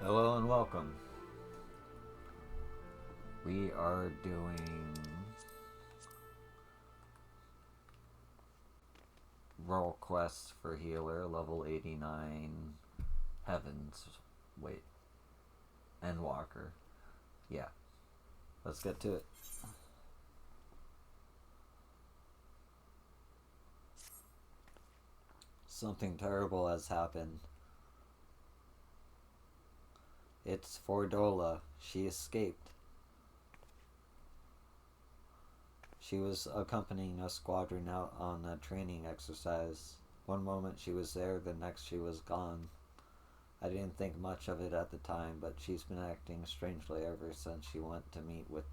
Hello and welcome. We are doing Role Quest for Healer, level 89, Heavens. Wait. Endwalker. Yeah. Let's get to it. Something terrible has happened. It's Fordola. She escaped. She was accompanying a squadron out on a training exercise. One moment she was there, the next she was gone. I didn't think much of it at the time, but she's been acting strangely ever since she went to meet with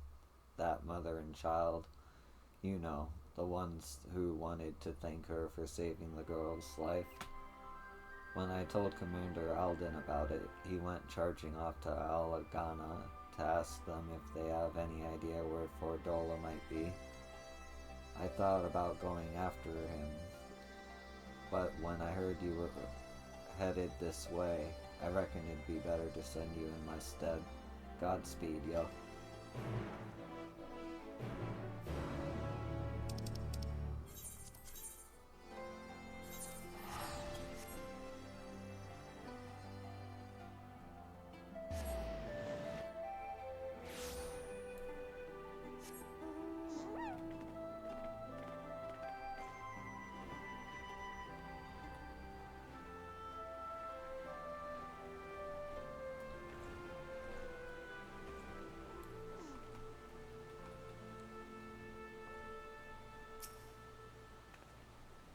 that mother and child. You know, the ones who wanted to thank her for saving the girl's life. When I told Commander Alden about it, he went charging off to Alagana to ask them if they have any idea where Fordola might be. I thought about going after him, but when I heard you were headed this way, I reckoned it'd be better to send you in my stead. Godspeed, yo.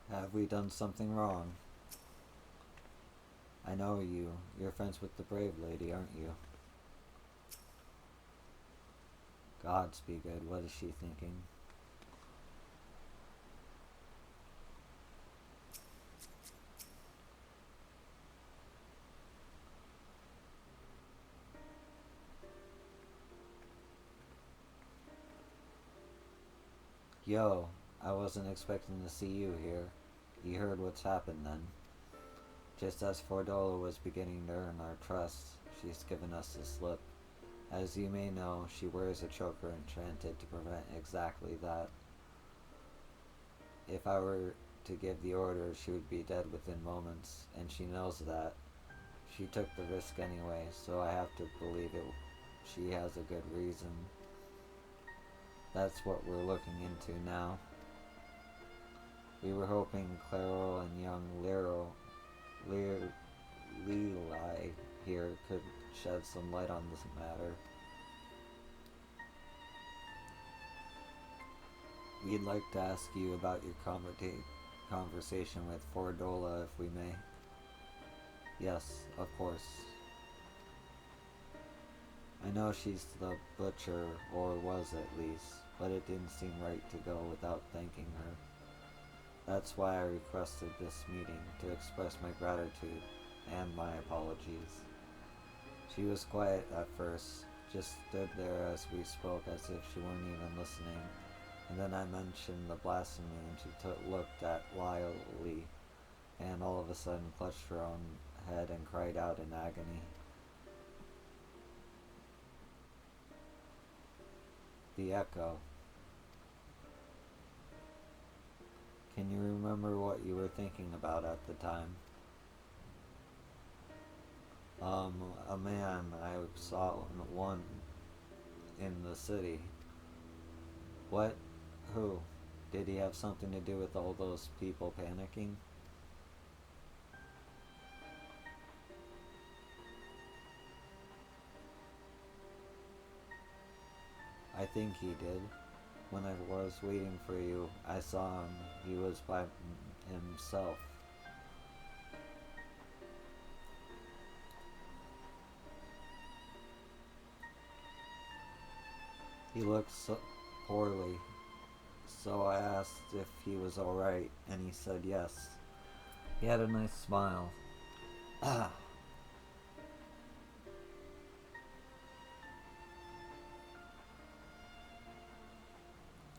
Have we done something wrong? I know you. You're friends with the brave lady, aren't you? Gods be good. What is she thinking? Yo, I wasn't expecting to see you here. You heard what's happened then. Just as Fordola was beginning to earn our trust, she's given us the slip. As you may know, she wears a choker enchanted to prevent exactly that. If I were to give the order, she would be dead within moments, and she knows that. She took the risk anyway, so I have to believe it. She has a good reason. That's what we're looking into now. We were hoping Claro and young Leeli here could shed some light on this matter. We'd like to ask you about your conversation with Fordola, if we may. Yes, of course. I know she's the butcher, or was at least, but it didn't seem right to go without thanking her. That's why I requested this meeting, to express my gratitude and my apologies. She was quiet at first, just stood there as we spoke as if she weren't even listening, and then I mentioned the blasphemy and she looked at Lily and all of a sudden clutched her own head and cried out in agony. The echo. Can you remember what you were thinking about at the time? A man I saw one in the city. What? Who? Did he have something to do with all those people panicking? I think he did. When I was waiting for you, I saw him. He was by himself. He looked so poorly, so I asked if he was alright, and he said yes. He had a nice smile. Ah.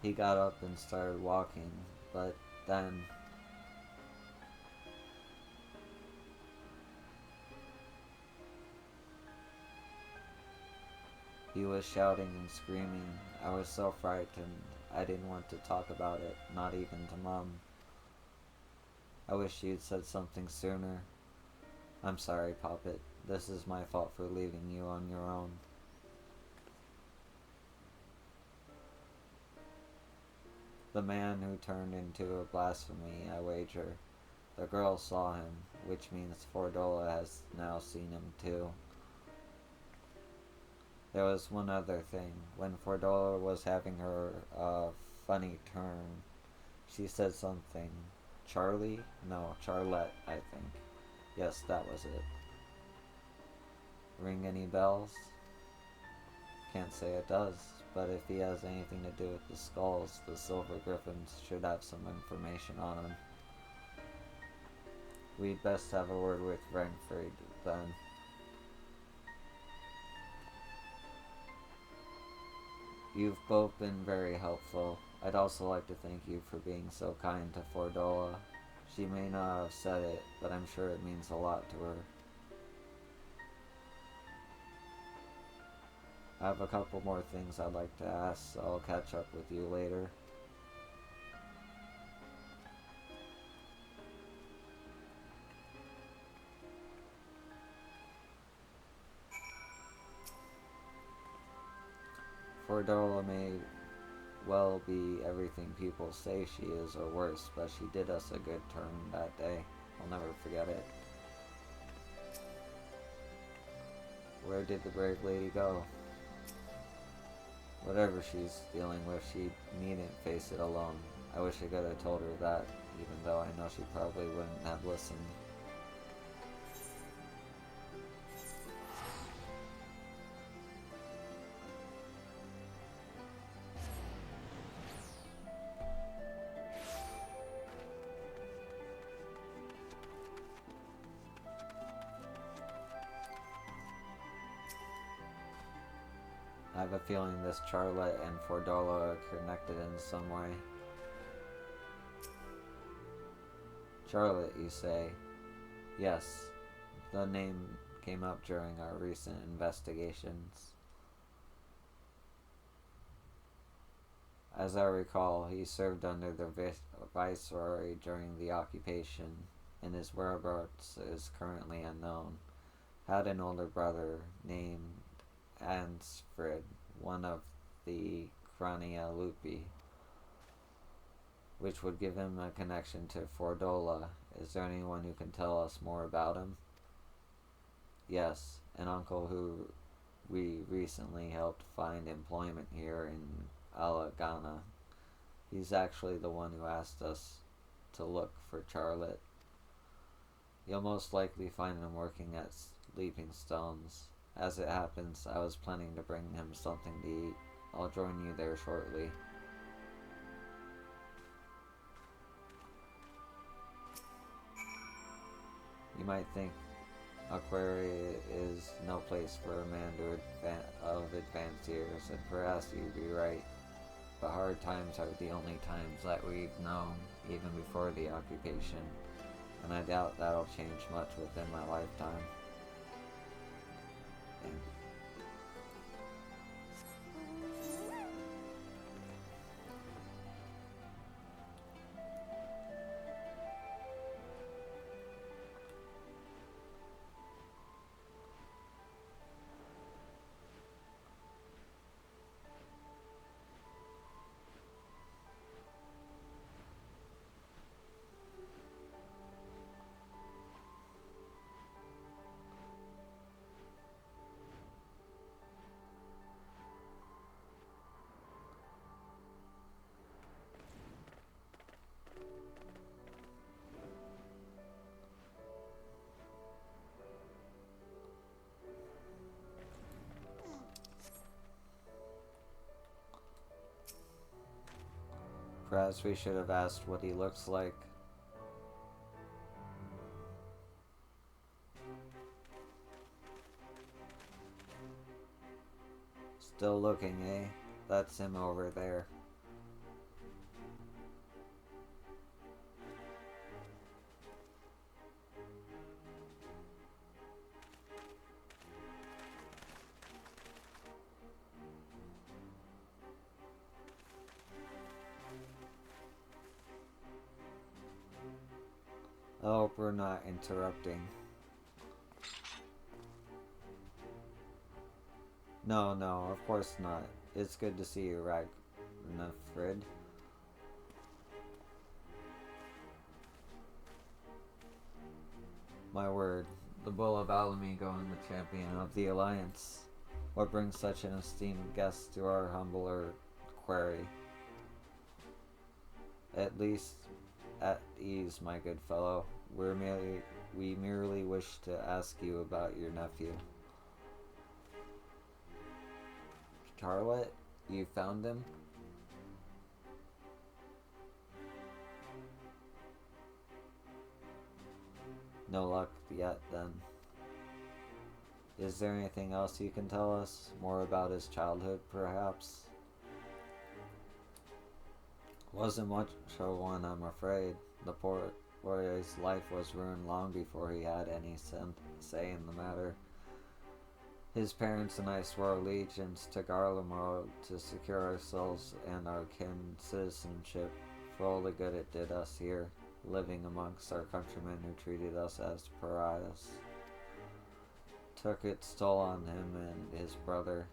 He got up and started walking, but then He was shouting and screaming. I was so frightened. I didn't want to talk about it, not even to Mom. I wish you'd said something sooner. I'm sorry, Poppet. This is my fault for leaving you on your own. The man who turned into a blasphemy, I wager. The girl saw him, which means Fordola has now seen him too. There was one other thing. When Fordola was having her funny turn, she said something. Charlie? No, Charlotte, I think. Yes, that was it. Ring any bells? Can't say it does, but if he has anything to do with the skulls, the Silver Griffins should have some information on him. We'd best have a word with Renfried, then. You've both been very helpful. I'd also like to thank you for being so kind to Fordola. She may not have said it, but I'm sure it means a lot to her. I have a couple more things I'd like to ask, so I'll catch up with you later. Fordola may well be everything people say she is or worse, but she did us a good turn that day. I'll never forget it. Where did the brave lady go? Whatever she's dealing with, she needn't face it alone. I wish I could have told her that, even though I know she probably wouldn't have listened. I have a feeling this Charlotte and Fordola are connected in some way. Charlotte, you say? Yes, the name came up during our recent investigations. As I recall, he served under the Viceroy during the occupation, and his whereabouts is currently unknown. Had an older brother named Ansfrid, one of the Crania Lupi, which would give him a connection to Fordola. Is there anyone who can tell us more about him? Yes, an uncle who we recently helped find employment here in Alagana. He's actually the one who asked us to look for Charlotte. You'll most likely find him working at Sleeping Stones. As it happens, I was planning to bring him something to eat. I'll join you there shortly. You might think Aquaria is no place for a man of advanced years, and perhaps you'd be right. But hard times are the only times that we've known, even before the occupation, and I doubt that'll change much within my lifetime. Perhaps we should have asked what he looks like. Still looking, eh? That's him over there. I hope we're not interrupting. No, no, of course not. It's good to see you, Ragnafrid. My word, the Bull of Alamigo and the champion of the Alliance. What brings such an esteemed guest to our humbler quarry? At least at ease, my good fellow. We merely wish to ask you about your nephew. Charlotte, you found him? No luck yet, then. Is there anything else you can tell us? More about his childhood, perhaps? Wasn't much of one, I'm afraid. The poor boy's life was ruined long before he had any say in the matter. His parents and I swore allegiance to Garlemald to secure ourselves and our kin's citizenship for all the good it did us here, living amongst our countrymen who treated us as pariahs. Took its toll on him and his brother,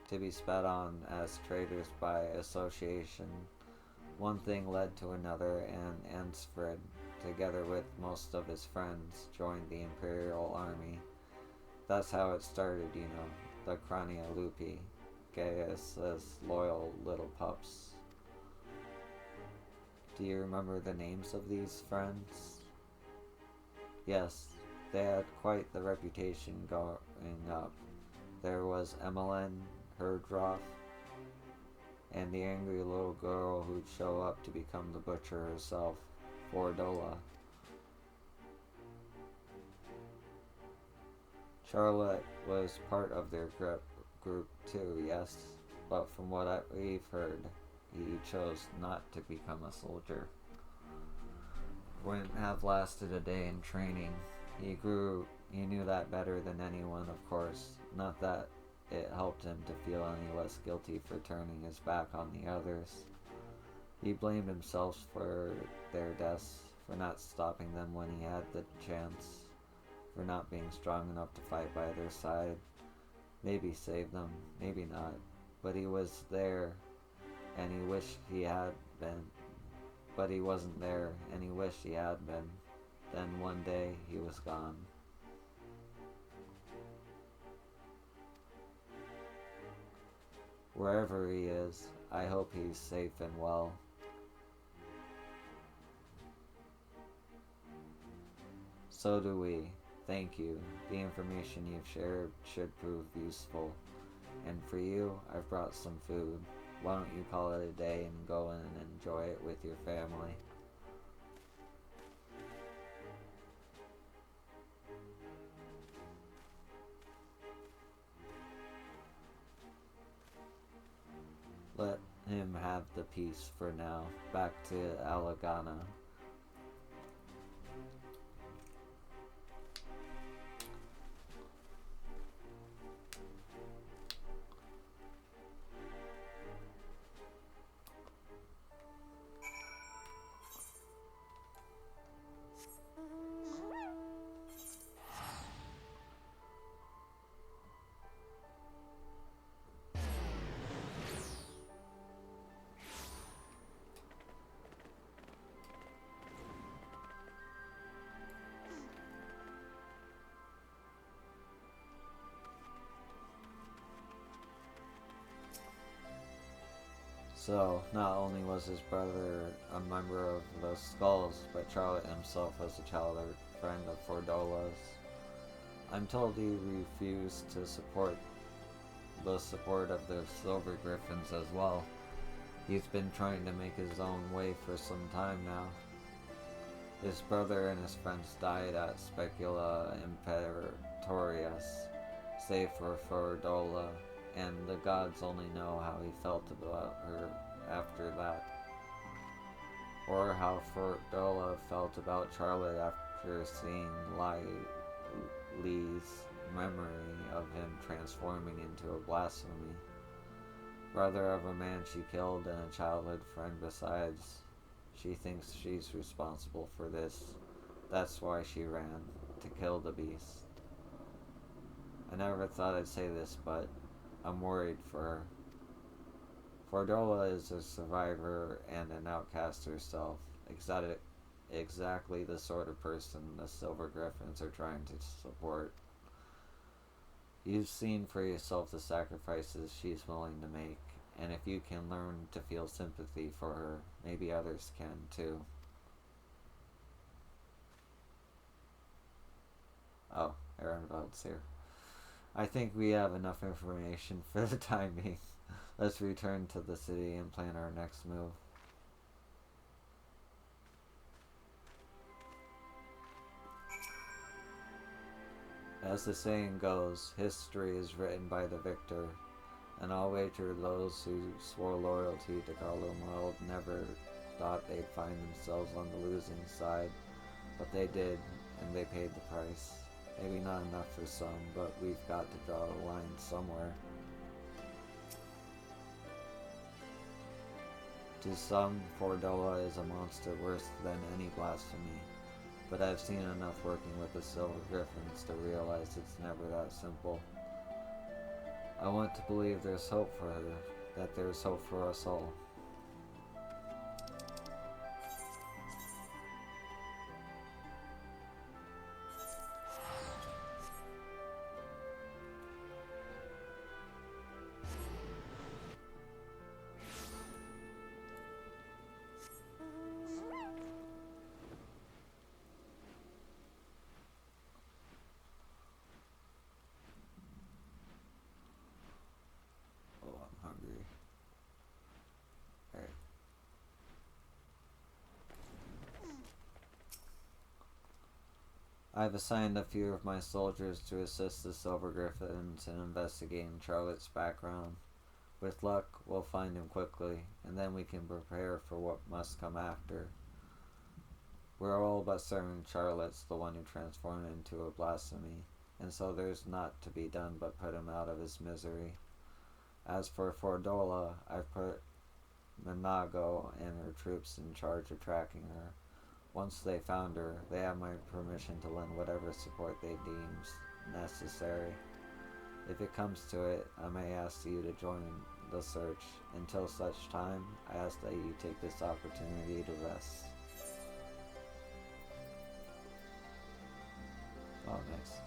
to be spat on as traitors by association. One thing led to another, and Ansfrid, together with most of his friends, joined the Imperial Army. That's how it started, you know, the Crania Lupi, Gaius' loyal little pups. Do you remember the names of these friends? Yes, they had quite the reputation going up. There was Emmeline Herdroff, and the angry little girl who'd show up to become the butcher herself, Fordola. Charlotte was part of their group too, yes, but from what we've heard, he chose not to become a soldier. Wouldn't have lasted a day in training. He knew that better than anyone, of course. Not that it helped him to feel any less guilty for turning his back on the others. He blamed himself for their deaths, for not stopping them when he had the chance, for not being strong enough to fight by their side. Maybe save them, maybe not. But he was there, and he wished he had been. But he wasn't there, and he wished he had been. Then one day, he was gone. Wherever he is, I hope he's safe and well. So do we. Thank you. The information you've shared should prove useful. And for you, I've brought some food. Why don't you call it a day and go in and enjoy it with your family? Let him have the peace for now. Back to Alagana. So, not only was his brother a member of the Skulls, but Charlotte himself was a childhood friend of Fordola's. I'm told he refused to support the support of the Silver Griffins as well. He's been trying to make his own way for some time now. His brother and his friends died at Specula Imperatorius, save for Fordola, and the gods only know how he felt about her after that. Or how Fordola felt about Charlotte after seeing Lee's memory of him transforming into a blasphemy. Brother of a man she killed and a childhood friend besides. She thinks she's responsible for this. That's why she ran, to kill the beast. I never thought I'd say this, but I'm worried for her. Fordola is a survivor and an outcast herself, exactly the sort of person the Silver Griffins are trying to support. You've seen for yourself the sacrifices she's willing to make, and if you can learn to feel sympathy for her, maybe others can too. Oh, Aaronvald's here. I think we have enough information for the time being. Let's return to the city and plan our next move. As the saying goes, history is written by the victor, and I'll wager those who swore loyalty to Garlemald never thought they'd find themselves on the losing side, but they did, and they paid the price. Maybe not enough for some, but we've got to draw a line somewhere. To some, Fordola is a monster worse than any blasphemy, but I've seen enough working with the Silver Griffins to realize it's never that simple. I want to believe there's hope for her, that there's hope for us all. I've assigned a few of my soldiers to assist the Silver Griffins in investigating Charlotte's background. With luck, we'll find him quickly, and then we can prepare for what must come after. We're all but certain Charlotte's the one who transformed him into a blasphemy, and so there's not to be done but put him out of his misery. As for Fordola, I've put Minago and her troops in charge of tracking her. Once they found her, they have my permission to lend whatever support they deem necessary. If it comes to it, I may ask you to join the search. Until such time, I ask that you take this opportunity to rest. Oh, nice.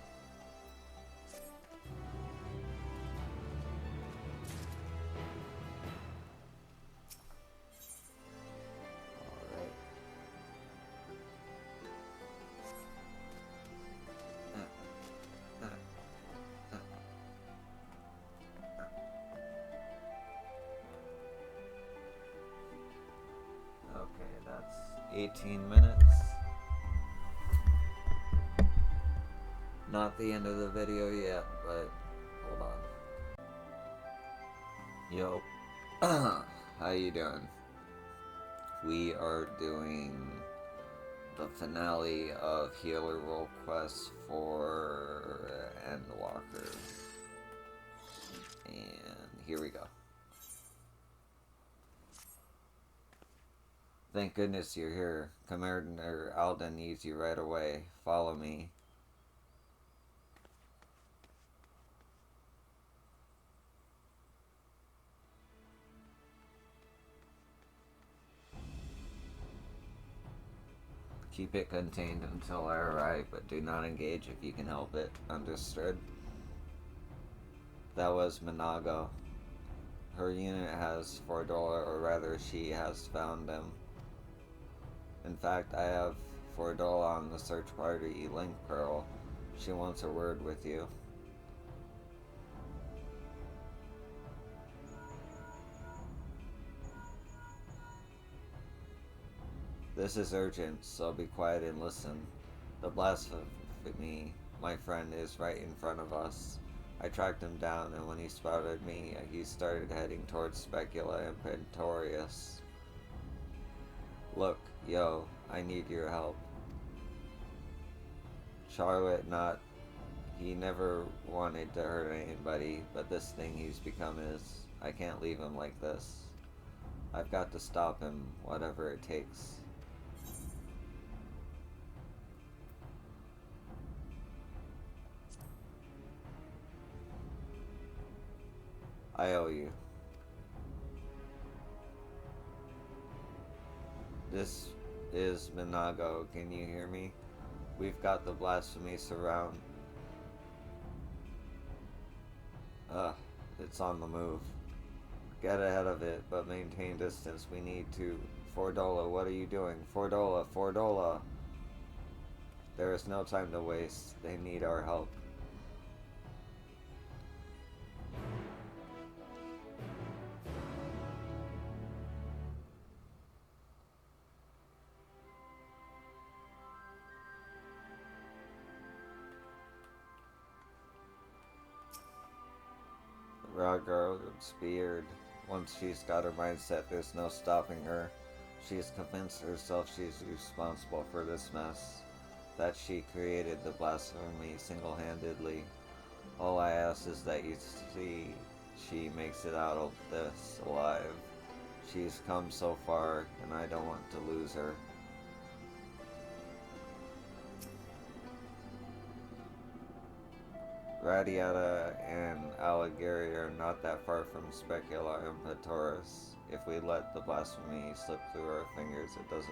Okay, that's 18 minutes. Not the end of the video yet, but hold on. Yo, how you doing? We are doing the finale of Healer Role Quest for Endwalker. And here we go. Thank goodness you're here. Commander Alden needs you right away. Follow me. Keep it contained until I arrive, but do not engage if you can help it. Understood? That was Minago. Her unit has Fordola, or rather she has found them. In fact, I have Fordola on the search party link pearl. She wants a word with you. This is urgent, so be quiet and listen. The blasphemy, my friend, is right in front of us. I tracked him down, and when he spotted me, he started heading towards Specula and Pentorius. Look, yo, I need your help. Charlotte, he never wanted to hurt anybody, but this thing he's become is. I can't leave him like this. I've got to stop him, whatever it takes. I owe you. This is Minago. Can you hear me? We've got the blasphemy surround. Ugh, it's on the move. Get ahead of it, but maintain distance. We need to. Fordola, what are you doing? Fordola, Fordola! There is no time to waste. They need our help. Ragar speared. Once she's got her mindset, there's no stopping her. She's convinced herself she's responsible for this mess. That she created the blasphemy single-handedly. All I ask is that you see she makes it out of this alive. She's come so far, and I don't want to lose her. Radiata and Alighieri are not that far from Specula and Petoris. If we let the blasphemy slip through our fingers, it doesn't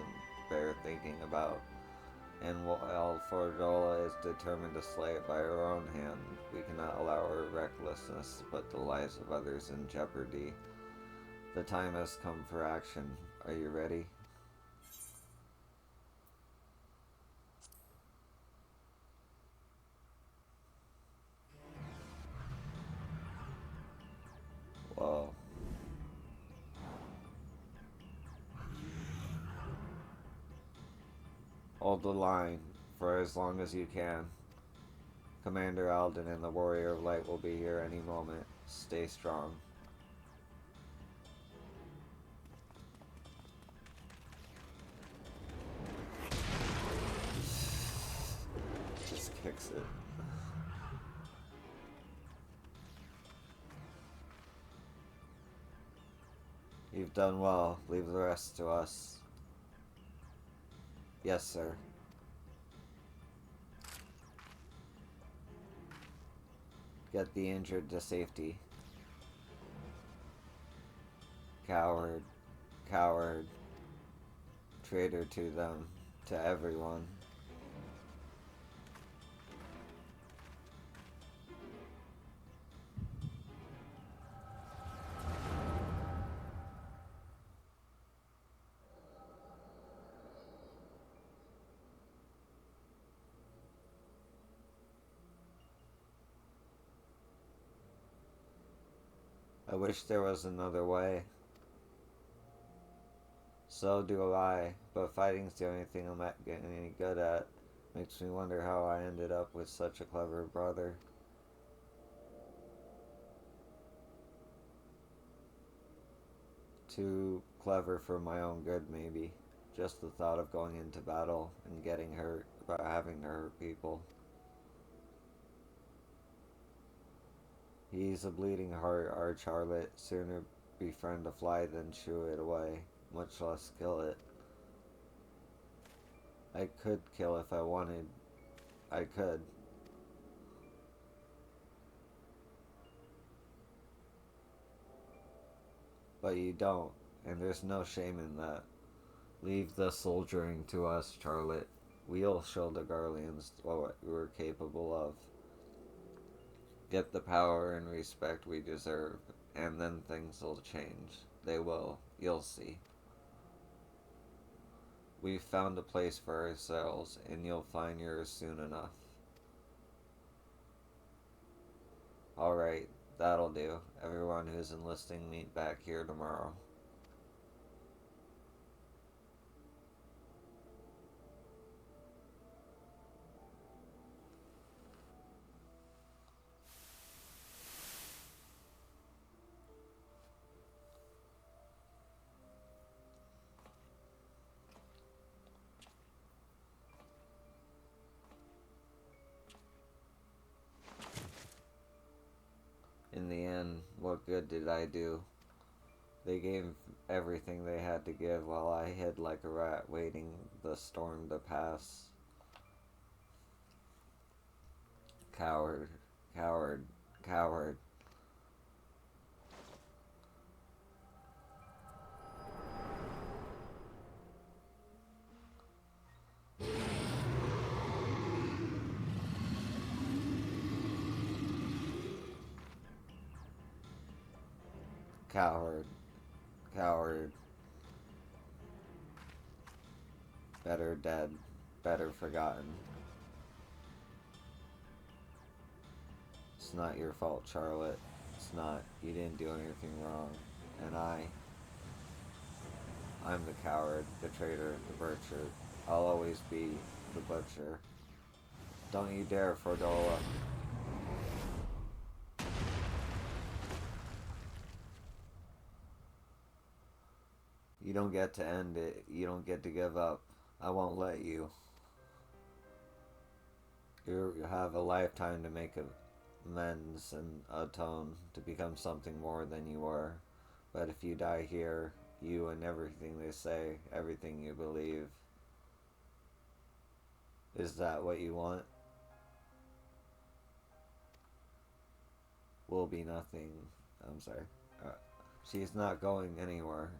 bear thinking about. And while Fordola is determined to slay it by her own hand, we cannot allow her recklessness to put the lives of others in jeopardy. The time has come for action. Are you ready? Whoa. Hold the line for as long as you can. Commander Alden and the Warrior of Light will be here any moment. Stay strong. Just kicks it. You've done well. Leave the rest to us. Yes, sir. Get the injured to safety. Coward. Coward. Traitor to them. To everyone. I wish there was another way. So do I, but fighting's the only thing I'm getting any good at. Makes me wonder how I ended up with such a clever brother. Too clever for my own good, maybe. Just the thought of going into battle and getting hurt, about having to hurt people. He's a bleeding heart, our Charlotte. Sooner befriend a fly than shoo it away, much less kill it. I could kill if I wanted. I could. But you don't, and there's no shame in that. Leave the soldiering to us, Charlotte. We'll show the Garleans what we're capable of. Get the power and respect we deserve, and then things will change. They will. You'll see. We've found a place for ourselves, and you'll find yours soon enough. Alright, that'll do. Everyone who's enlisting, meet back here tomorrow. In the end, what good did I do? They gave everything they had to give while I hid like a rat waiting the storm to pass. Coward, coward, coward. Coward. Coward. Better dead. Better forgotten. It's not your fault, Charlotte. It's not. You didn't do anything wrong. And I'm the coward, the traitor, the butcher. I'll always be the butcher. Don't you dare, Frodola. You don't get to end it. You don't get to give up. I won't let you. You have a lifetime to make amends and atone to become something more than you were. But if you die here, you and everything they say, everything you believe, is that what you want? Will be nothing. I'm sorry. She's not going anywhere.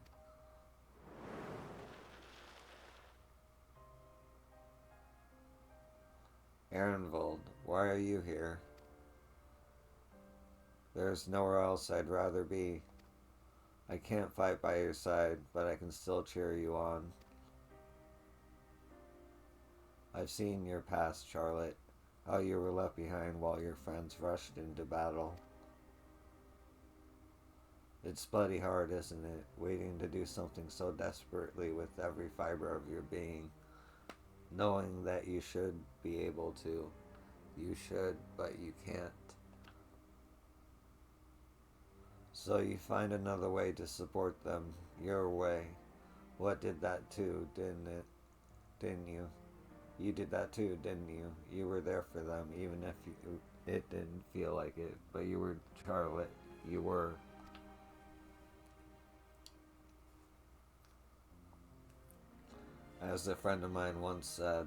Ehrenwald, why are you here? There's nowhere else I'd rather be. I can't fight by your side, but I can still cheer you on. I've seen your past, Charlotte, how you were left behind while your friends rushed into battle. It's bloody hard, isn't it, waiting to do something so desperately with every fiber of your being, knowing that you should be able to. You should, but you can't. So you find another way to support them, your way. What did that too, didn't it? Didn't you? You did that too, didn't you? You were there for them, even if it didn't feel like it. But you were Charlotte. You were. As a friend of mine once said,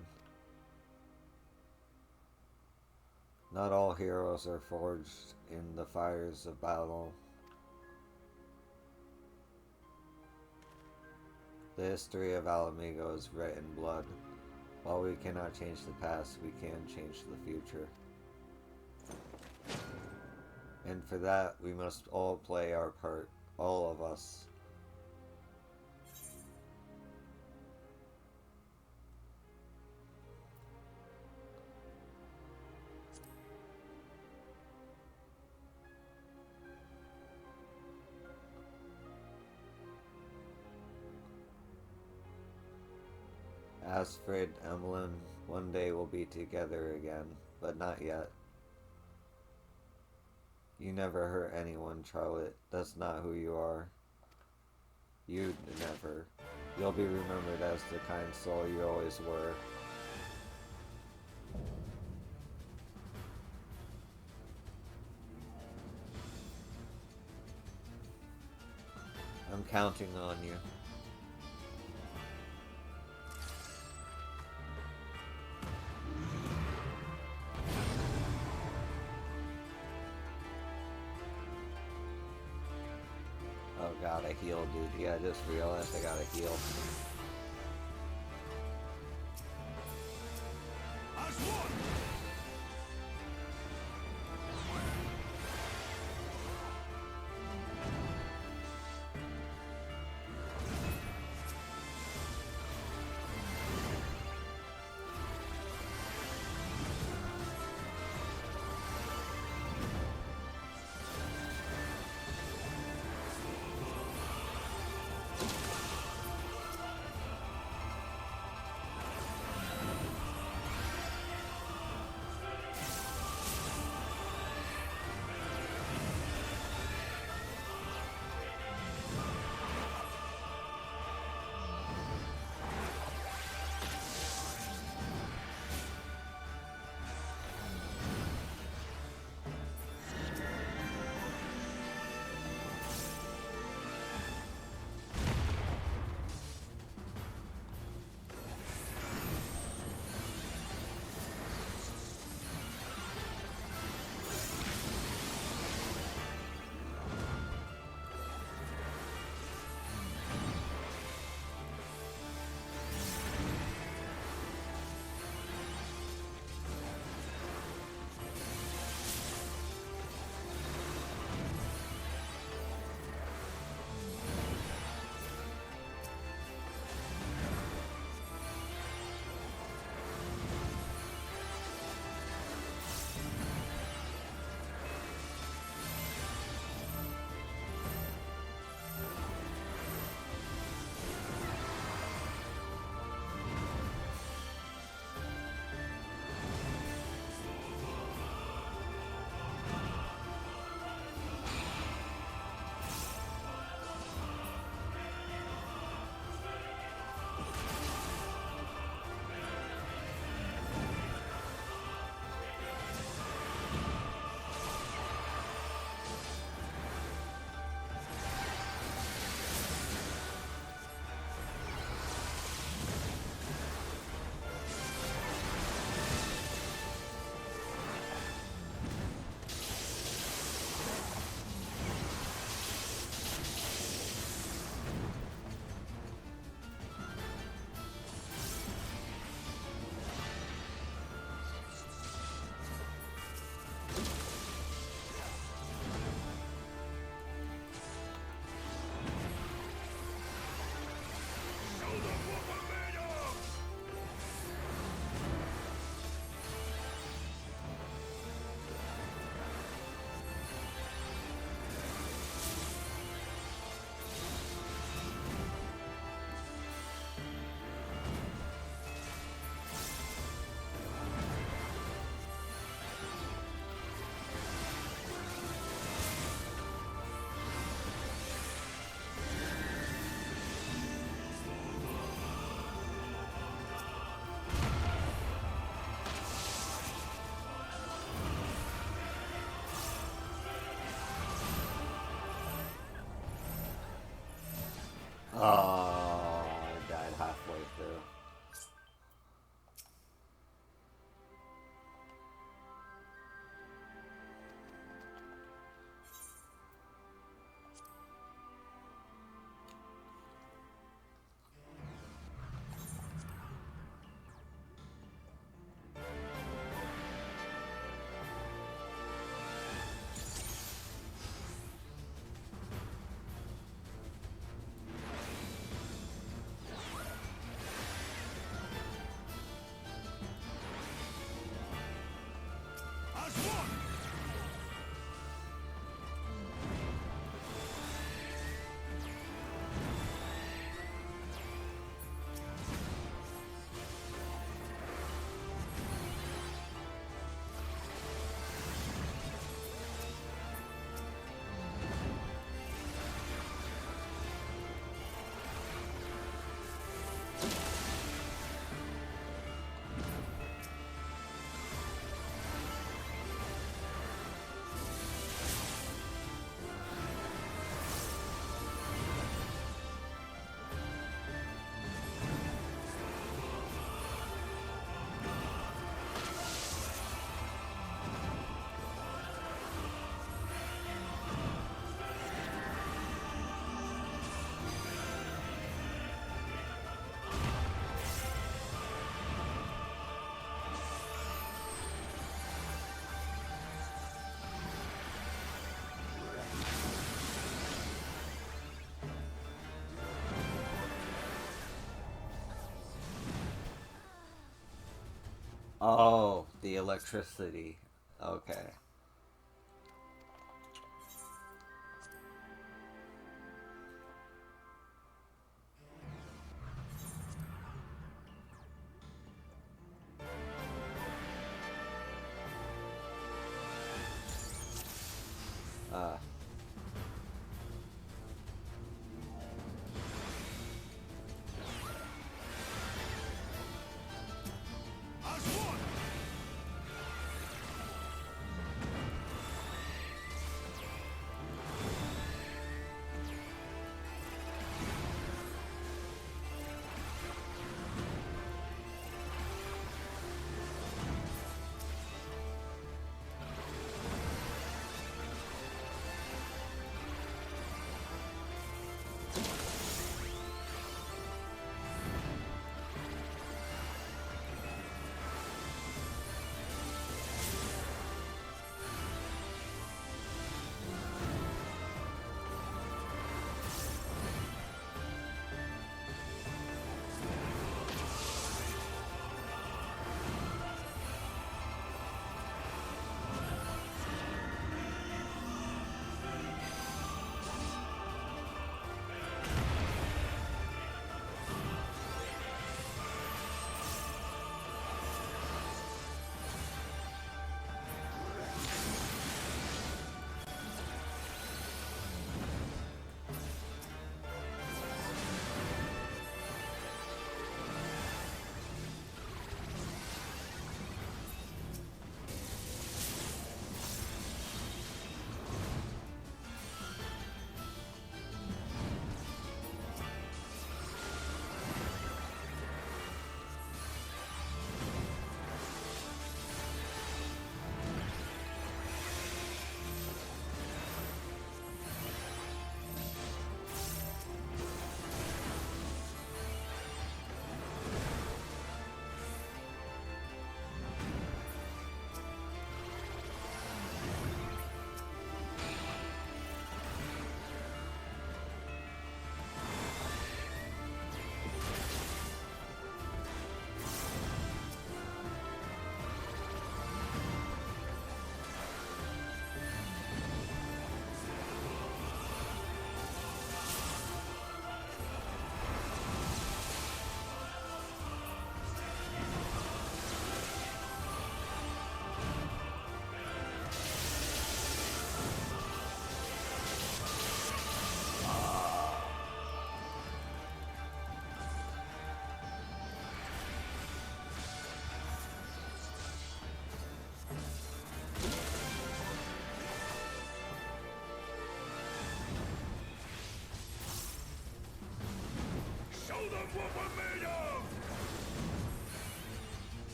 not all heroes are forged in the fires of battle. The history of Alamigo is written in blood. While we cannot change the past, we can change the future. And for that, we must all play our part, all of us. Asfrid, Emlyn, one day we'll be together again, but not yet. You never hurt anyone, Charlotte. That's not who you are. You never. You'll be remembered as the kind soul you always were. I'm counting on you. Oh god, I healed, dude. Yeah, I just realized I gotta heal. Oh, the electricity. Okay.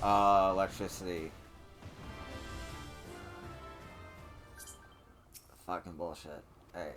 Uh, electricity. Fucking bullshit. Hey.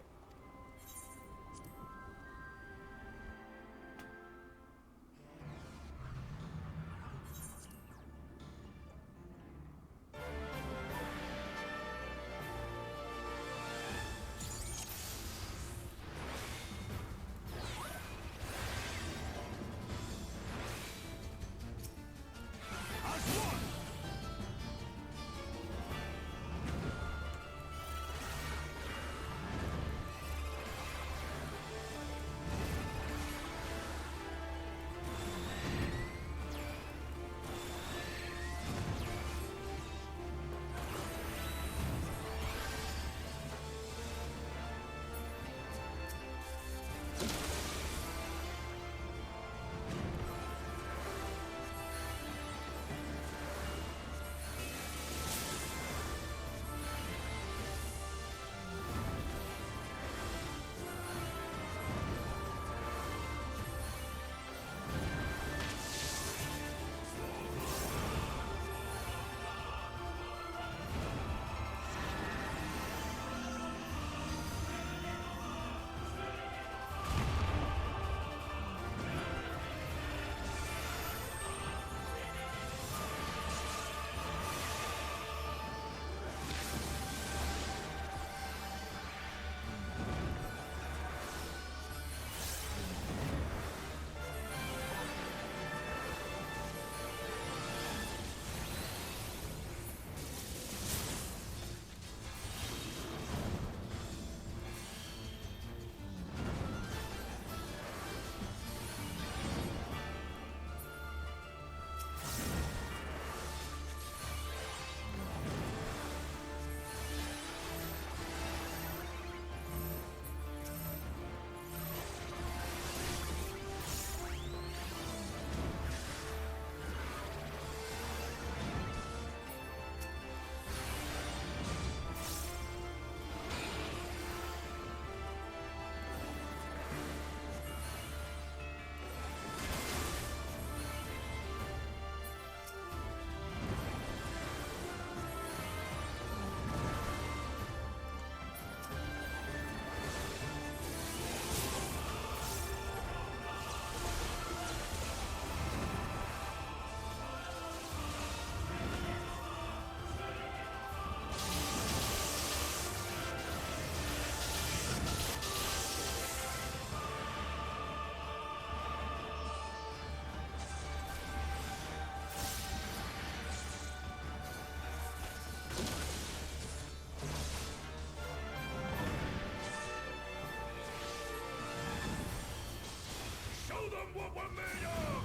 them what we're made of!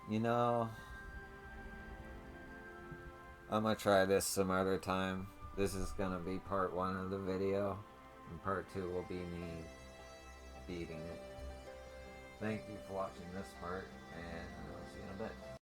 You know, I'm gonna try this some other time. This is gonna be part 1 of the video, and part 2 will be me beating it. Thank you for watching this part, and I'll see you in a bit.